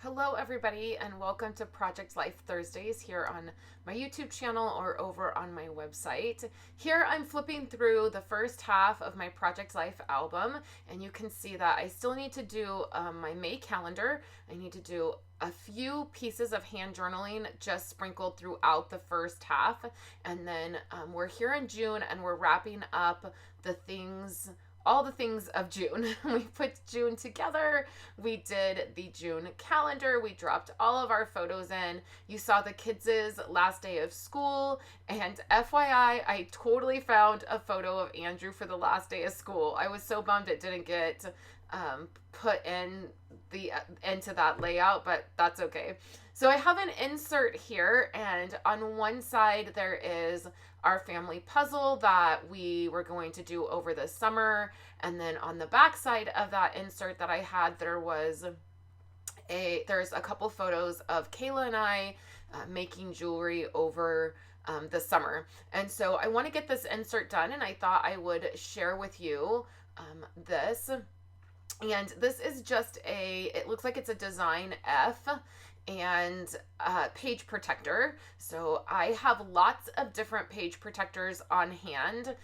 Hello, everybody, and welcome to Project Life Thursdays here on my YouTube channel or over on my website. Here I'm flipping through the first half of my Project Life album, and you can see that I still need to do my May calendar. I need to do a few pieces of hand journaling just sprinkled throughout the first half, and then we're here in June and we're wrapping up all the things of June. We put June together. We did the June calendar. We dropped all of our photos in. You saw the kids' last day of school. And FYI, I totally found a photo of Andrew for the last day of school. I was so bummed it didn't get put into that layout, but that's okay. So I have an insert here, and on one side there is our family puzzle that we were going to do over the summer, and then on the back side of that insert that I had, there's a couple photos of Kayla and I making jewelry over the summer. And so I want to get this insert done, and I thought I would share with you this. And this is just it looks like it's a design F and page protector. So I have lots of different page protectors on hand.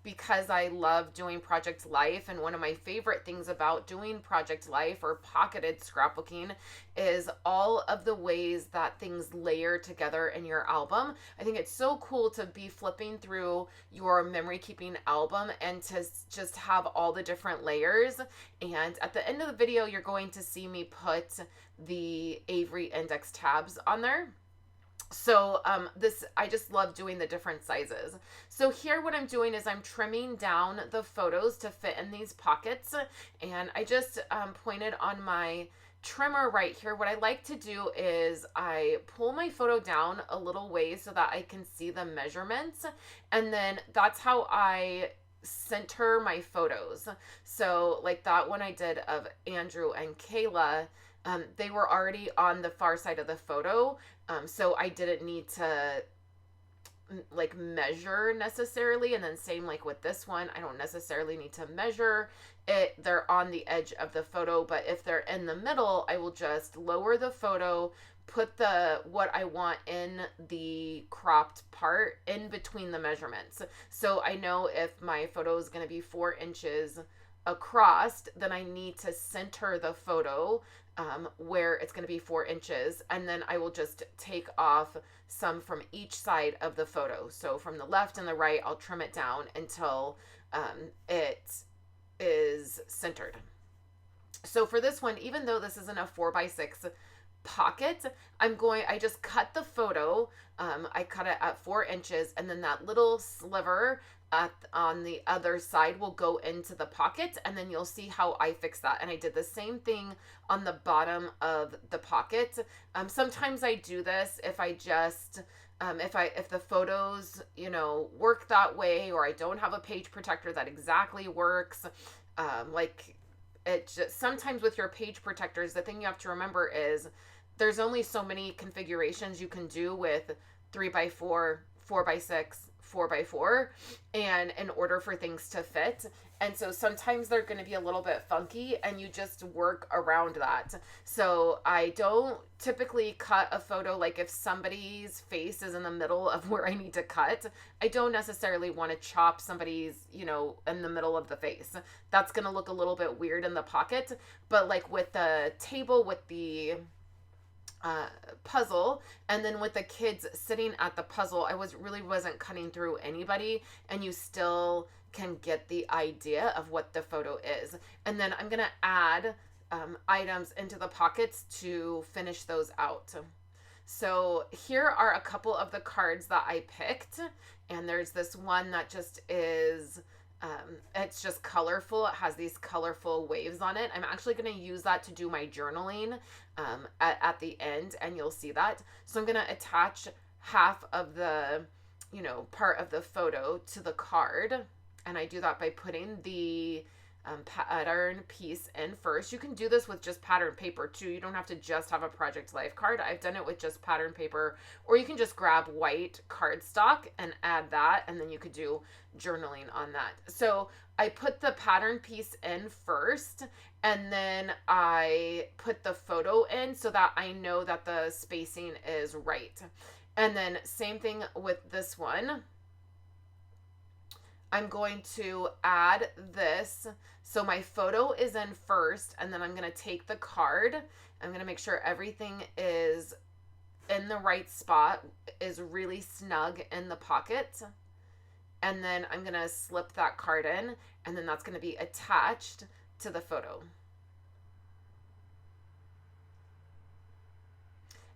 Because I love doing Project Life, and one of my favorite things about doing Project Life or pocketed scrapbooking is all of the ways that things layer together in your album. I think it's so cool to be flipping through your memory keeping album and to just have all the different layers. And at the end of the video, you're going to see me put the Avery index tabs on there. So I just love doing the different sizes. So here what I'm doing is I'm trimming down the photos to fit in these pockets, and I just pointed on my trimmer right here. What I like to do is I pull my photo down a little ways so that I can see the measurements, and then that's how I center my photos. So like that one I did of Andrew and Kayla, they were already on the far side of the photo, so I didn't need to like measure necessarily. And then same like with this one, I don't necessarily need to measure it. They're on the edge of the photo, but if they're in the middle, I will just lower the photo, put what I want in the cropped part in between the measurements. So I know if my photo is going to be 4 inches across, then I need to center the photo where it's going to be 4 inches, and then I will just take off some from each side of the photo. So from the left and the right, I'll trim it down until it is centered. So for this one, even though this isn't a 4x6 pocket, I just cut the photo. I cut it at 4 inches, and then that little sliver on the other side will go into the pocket, and then you'll see how I fix that. And I did the same thing on the bottom of the pocket. Sometimes I do this if I just if the photos work that way, or I don't have a page protector that exactly works. Like it just sometimes with your page protectors, the thing you have to remember is there's only so many configurations you can do with 3x4, 4x6, 4x4, and in order for things to fit. And so sometimes they're going to be a little bit funky, and you just work around that. So I don't typically cut a photo, like if somebody's face is in the middle of where I need to cut, I don't necessarily want to chop somebody's, in the middle of the face. That's going to look a little bit weird in the pocket. But like with the table, with the puzzle, and then with the kids sitting at the puzzle, I wasn't cutting through anybody, and you still can get the idea of what the photo is. And then I'm gonna add items into the pockets to finish those out. So here are a couple of the cards that I picked, and there's this one that just is it's just colorful. It has these colorful waves on it. I'm actually going to use that to do my journaling at the end, and you'll see that. So I'm going to attach half of the, part of the photo to the card, and I do that by putting the pattern piece in first. You can do this with just pattern paper too. You don't have to just have a project life card. I've done it with just pattern paper, or you can just grab white cardstock and add that, and then you could do journaling on that. So I put the pattern piece in first, and then I put the photo in so that I know that the spacing is right. And then same thing with this one. I'm going to add this. So my photo is in first, and then I'm going to take the card. I'm going to make sure everything is in the right spot, is really snug in the pocket. And then I'm going to slip that card in, and then that's going to be attached to the photo.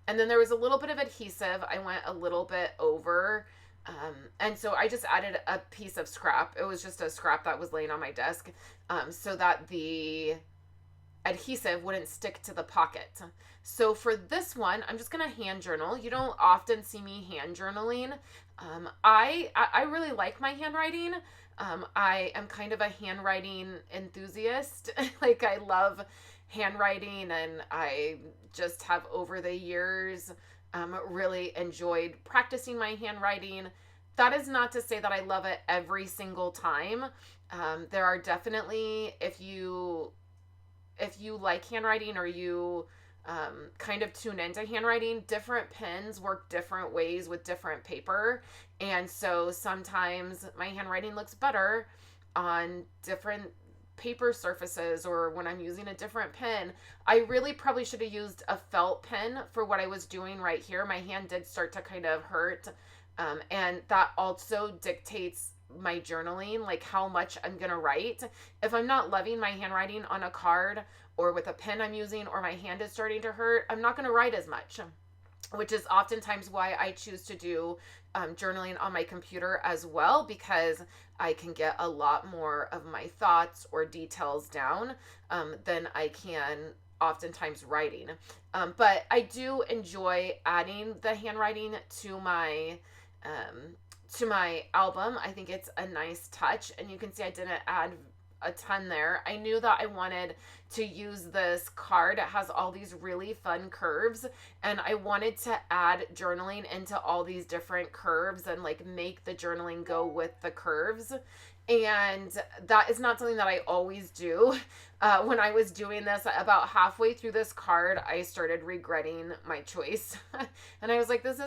And then there was a little bit of adhesive. I went a little bit over. And so I just added a piece of scrap. It was just a scrap that was laying on my desk, so that the adhesive wouldn't stick to the pocket. So for this one, I'm just going to hand journal. You don't often see me hand journaling. I really like my handwriting. I am kind of a handwriting enthusiast. Like, I love handwriting, and I just have over the years really enjoyed practicing my handwriting. That is not to say that I love it every single time. There are definitely, if you like handwriting, or you kind of tune into handwriting, different pens work different ways with different paper. And so sometimes my handwriting looks better on different paper surfaces, or when I'm using a different pen. I really probably should have used a felt pen for what I was doing right here. My hand did start to kind of hurt. And that also dictates my journaling, like how much I'm going to write. If I'm not loving my handwriting on a card, or with a pen I'm using, or my hand is starting to hurt, I'm not going to write as much, which is oftentimes why I choose to do journaling on my computer as well, because I can get a lot more of my thoughts or details down than I can oftentimes writing. But I do enjoy adding the handwriting to my album. I think it's a nice touch, and you can see I didn't add a ton there. I knew that I wanted to use this card. It has all these really fun curves, and I wanted to add journaling into all these different curves and like make the journaling go with the curves. And that is not something that I always do. When I was doing this, about halfway through this card, I started regretting my choice. And I was like, this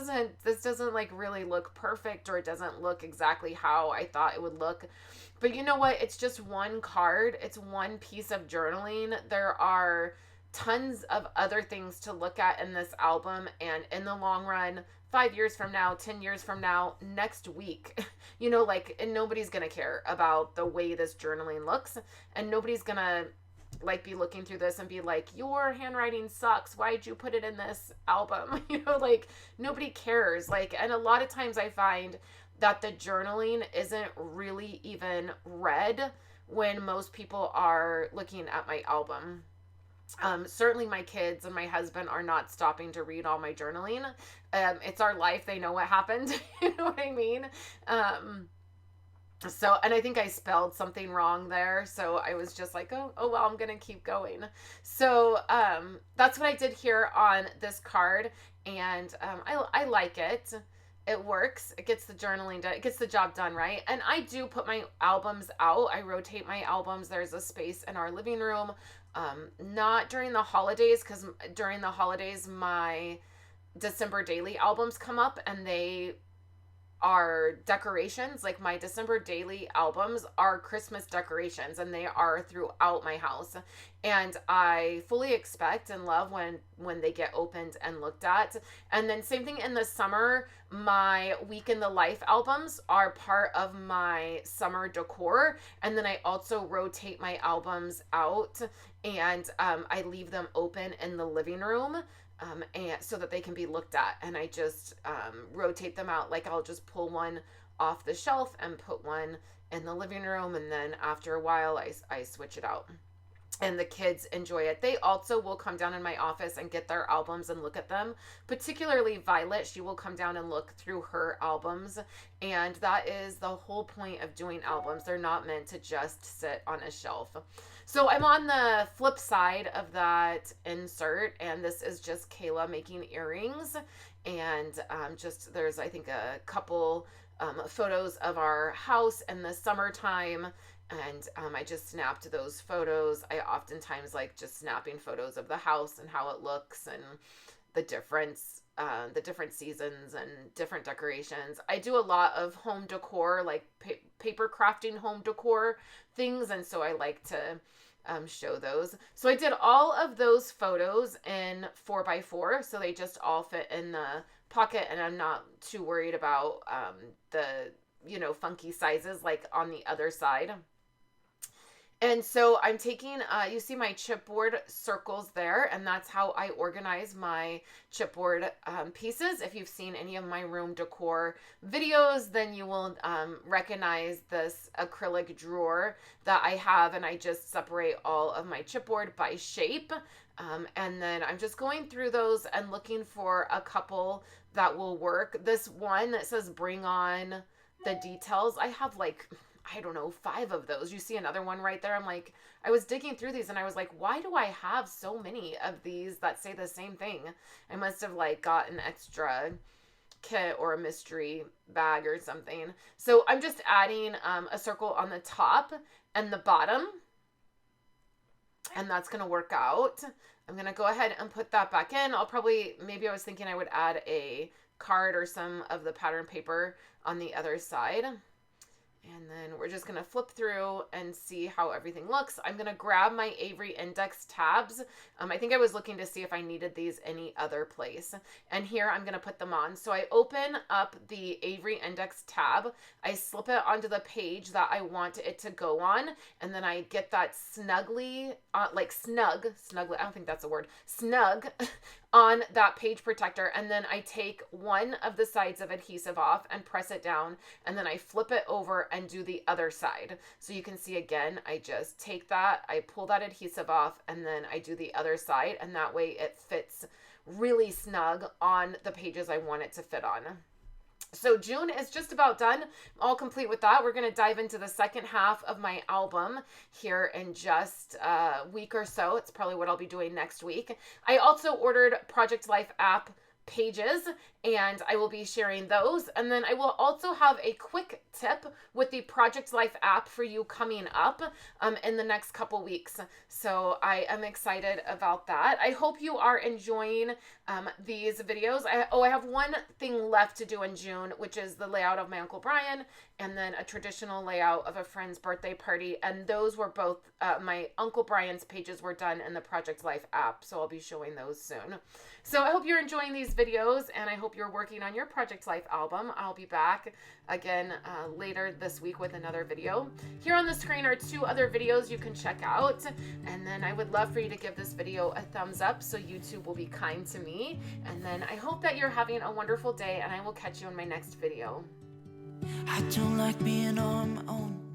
doesn't like really look perfect, or it doesn't look exactly how I thought it would look. But you know what? It's just one card. It's one piece of journaling. There are tons of other things to look at in this album. And in the long run, 5 years from now, 10 years from now, next week, and nobody's going to care about the way this journaling looks. And nobody's going to be looking through this and be like, your handwriting sucks. Why'd you put it in this album? Nobody cares. And a lot of times I find that the journaling isn't really even read when most people are looking at my album. Certainly my kids and my husband are not stopping to read all my journaling. It's our life. They know what happened. You know what I mean? And I think I spelled something wrong there. So I was just like, oh, well, I'm going to keep going. So that's what I did here on this card. And I like it. It works. It gets the journaling done. It gets the job done, right? And I do put my albums out. I rotate my albums. There's a space in our living room. Not during the holidays, because during the holidays, my December daily albums come up, and they are decorations. Like, my December daily albums are Christmas decorations, and they are throughout my house. And I fully expect and love when they get opened and looked at. And then same thing in the summer, my Week in the Life albums are part of my summer decor. And then I also rotate my albums out, and I leave them open in the living room. And so that they can be looked at, and I just rotate them out. Like, I'll just pull one off the shelf and put one in the living room, and then after a while I switch it out. and the kids enjoy it. They also will come down in my office and get their albums and look at them. Particularly Violet, she will come down and look through her albums, and that is the whole point of doing albums. They're not meant to just sit on a shelf. So I'm on the flip side of that insert, and this is just Kayla making earrings, and just there's, I think, a couple photos of our house in the summertime, and I just snapped those photos. I oftentimes like just snapping photos of the house and how it looks and the different seasons and different decorations. I do a lot of home decor, like paper crafting home decor things, and so I like to show those. So I did all of those photos in 4x4, so they just all fit in the pocket, and I'm not too worried about the, funky sizes like on the other side. And so I'm taking, you see my chipboard circles there, and that's how I organize my chipboard pieces. If you've seen any of my room decor videos, then you will recognize this acrylic drawer that I have, and I just separate all of my chipboard by shape. And then I'm just going through those and looking for a couple that will work. This one that says bring on the details, I have like, I don't know, 5 of those. You see another one right there. I'm like, I was digging through these and I was like, why do I have so many of these that say the same thing? I must have like got an extra kit or a mystery bag or something. So I'm just adding a circle on the top and the bottom, and that's going to work out. I'm going to go ahead and put that back in. Maybe I was thinking I would add a card or some of the pattern paper on the other side. And then we're just going to flip through and see how everything looks. I'm going to grab my Avery Index tabs. I think I was looking to see if I needed these any other place. And here I'm going to put them on. So I open up the Avery Index tab. I slip it onto the page that I want it to go on. And then I get that snugly, snug, I don't think that's a word, snug on that page protector, and then I take one of the sides of adhesive off and press it down, and then I flip it over and do the other side. So you can see again, I just take that, I pull that adhesive off, and then I do the other side, and that way it fits really snug on the pages I want it to fit on. So June is just about done. All complete with that. We're going to dive into the second half of my album here in just a week or so. It's probably what I'll be doing next week. I also ordered Project Life app pages, and I will be sharing those. And then I will also have a quick tip with the Project Life app for you coming up in the next couple weeks. So I am excited about that. I hope you are enjoying these videos. I have one thing left to do in June, which is the layout of my Uncle Brian, and then a traditional layout of a friend's birthday party. And those were both, my Uncle Brian's pages were done in the Project Life app. So I'll be showing those soon. So I hope you're enjoying these videos, and I hope you're working on your Project Life album. I'll be back again later this week with another video. Here on the screen are 2 other videos you can check out, and then I would love for you to give this video a thumbs up so YouTube will be kind to me. And then I hope that you're having a wonderful day, and I will catch you in my next video. I don't like being on my own.